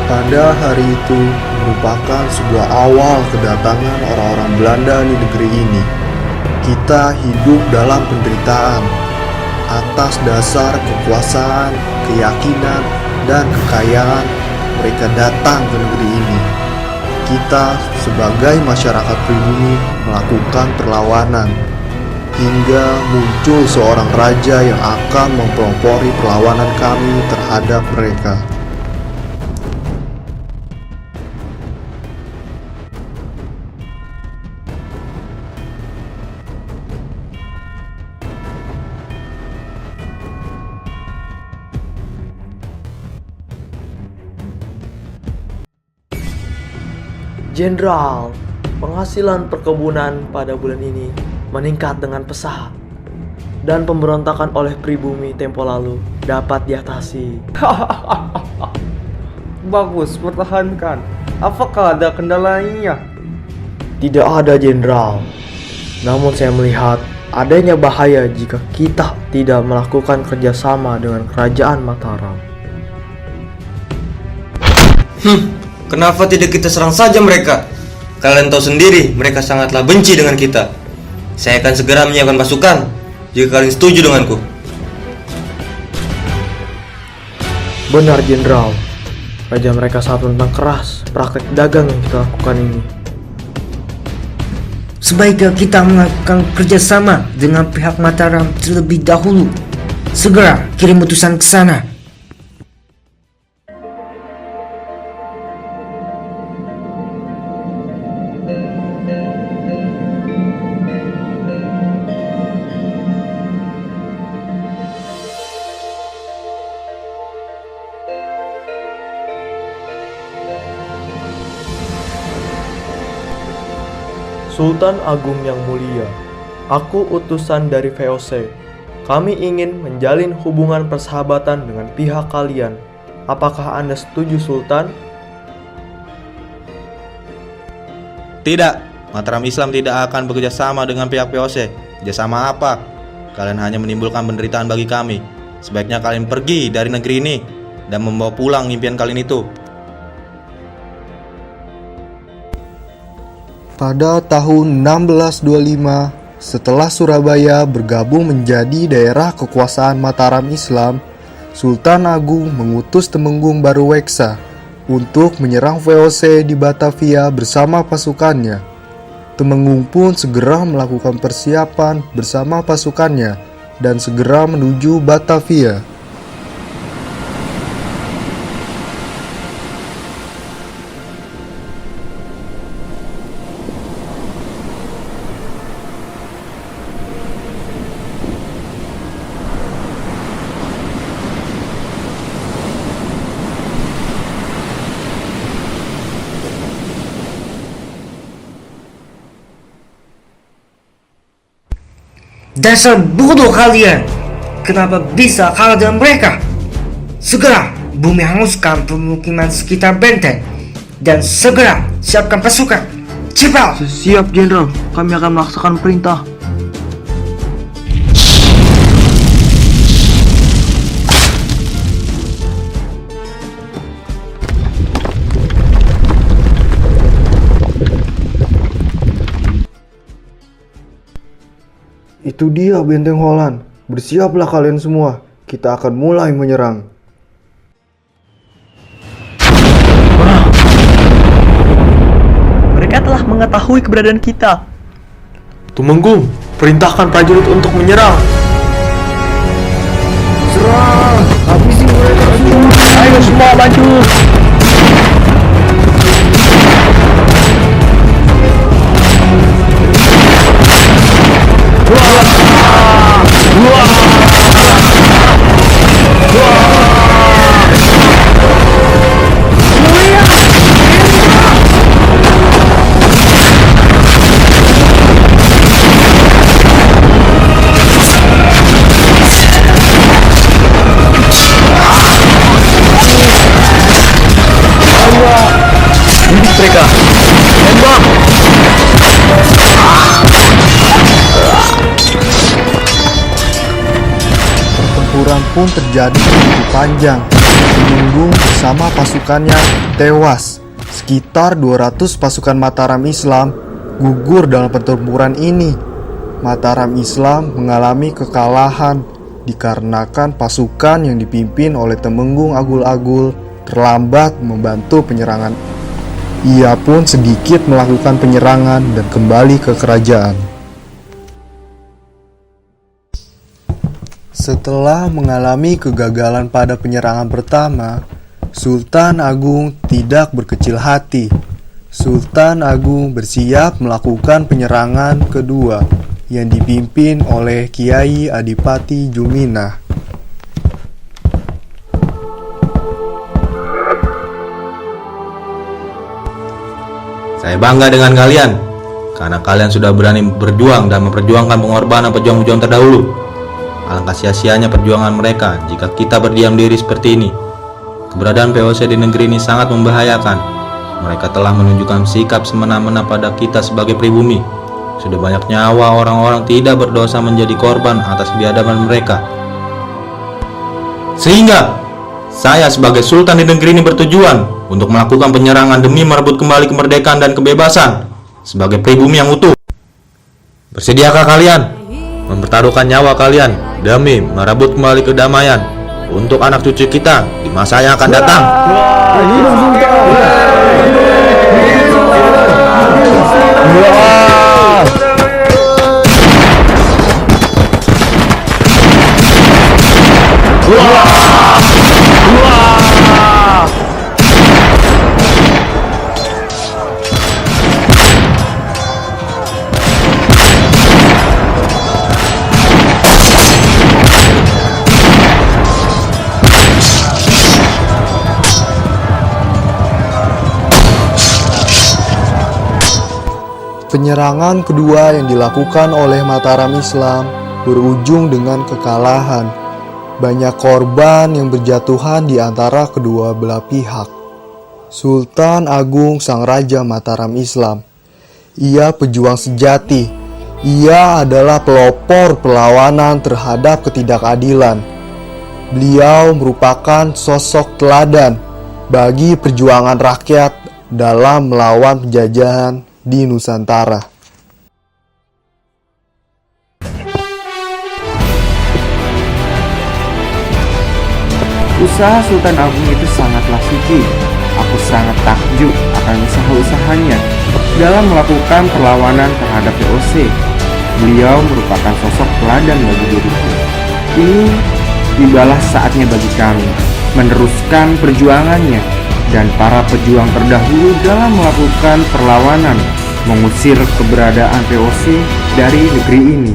Pada hari itu merupakan sebuah awal kedatangan orang-orang Belanda di negeri ini. Kita hidup dalam penderitaan atas dasar kekuasaan, keyakinan, dan kekayaan. Mereka datang ke negeri ini. Kita sebagai masyarakat pribumi melakukan perlawanan hingga muncul seorang raja yang akan mempelopori perlawanan kami terhadap mereka. Jenderal, penghasilan perkebunan pada bulan ini meningkat dengan pesat dan pemberontakan oleh pribumi tempo lalu dapat diatasi. Bagus, pertahankan. Apakah ada kendala lainnya? Tidak ada, Jenderal. Namun saya melihat adanya bahaya jika kita tidak melakukan kerjasama dengan kerajaan Mataram. Kenapa tidak kita serang saja mereka? Kalian tahu sendiri, mereka sangatlah benci dengan kita. Saya akan segera menyiapkan pasukan jika kalian setuju denganku. Benar, Jenderal. Raja mereka sangat menentang keras praktek dagang yang kita lakukan ini. Sebaiknya kita melakukan kerjasama dengan pihak Mataram terlebih dahulu. Segera kirim utusan ke sana. Sultan Agung yang mulia, aku utusan dari VOC. Kami ingin menjalin hubungan persahabatan dengan pihak kalian. Apakah Anda setuju, Sultan? Tidak, Mataram Islam tidak akan bekerja sama dengan pihak POC. Kerjasama apa? Kalian hanya menimbulkan penderitaan bagi kami. Sebaiknya kalian pergi dari negeri ini dan membawa pulang impian kalian itu. Pada tahun 1625, setelah Surabaya bergabung menjadi daerah kekuasaan Mataram Islam, Sultan Agung mengutus Temenggung Baruweksa untuk menyerang VOC di Batavia bersama pasukannya. Temenggung pun segera melakukan persiapan bersama pasukannya dan segera menuju Batavia. Dasar bodoh kalian! Kenapa bisa kalah dengan mereka? Segera bumi hanguskan pemukiman sekitar benteng dan segera siapkan pasukan. Cepat! Siap, Jenderal. Kami akan melaksanakan perintah. Itu dia benteng Holland. Bersiaplah kalian semua. Kita akan mulai menyerang. Mereka telah mengetahui keberadaan kita. Tumenggung, perintahkan prajurit untuk menyerang. Serang! Habisi mereka semua! Ayo semua maju! Mereka tembak. Pertempuran pun terjadi begitu panjang. Seminggu Agung bersama pasukannya tewas. Sekitar 200 pasukan Mataram Islam gugur dalam pertempuran ini. Mataram Islam mengalami kekalahan dikarenakan pasukan yang dipimpin oleh Temenggung Agul-Agul terlambat membantu penyerangan. Ia pun sedikit melakukan penyerangan dan kembali ke kerajaan. Setelah mengalami kegagalan pada penyerangan pertama, Sultan Agung tidak berkecil hati. Sultan Agung bersiap melakukan penyerangan kedua yang dipimpin oleh Kiai Adipati Juminah. Saya bangga dengan kalian, karena kalian sudah berani berjuang dan memperjuangkan pengorbanan pejuang-pejuang terdahulu. Alangkah sia-sianya perjuangan mereka jika kita berdiam diri seperti ini. Keberadaan VOC di negeri ini sangat membahayakan. Mereka telah menunjukkan sikap semena-mena pada kita sebagai pribumi. Sudah banyak nyawa orang-orang tidak berdosa menjadi korban atas biadaban mereka. Sehingga saya sebagai sultan di negeri ini bertujuan untuk melakukan penyerangan demi merebut kembali kemerdekaan dan kebebasan sebagai pribumi yang utuh. Bersediakah kalian mempertaruhkan nyawa kalian demi merebut kembali kedamaian untuk anak cucu kita di masa yang akan datang? Penyerangan kedua yang dilakukan oleh Mataram Islam berujung dengan kekalahan. Banyak korban yang berjatuhan di antara kedua belah pihak. Sultan Agung Sang Raja Mataram Islam. Ia pejuang sejati. Ia adalah pelopor perlawanan terhadap ketidakadilan. Beliau merupakan sosok teladan bagi perjuangan rakyat dalam melawan penjajahan di Nusantara. Usaha Sultan Agung itu sangatlah suci. Aku sangat takjub akan usaha-usahanya dalam melakukan perlawanan terhadap VOC. Beliau merupakan sosok teladan bagi diriku. Ini tibalah saatnya bagi kami meneruskan perjuangannya dan para pejuang terdahulu dalam melakukan perlawanan mengusir keberadaan VOC dari negeri ini.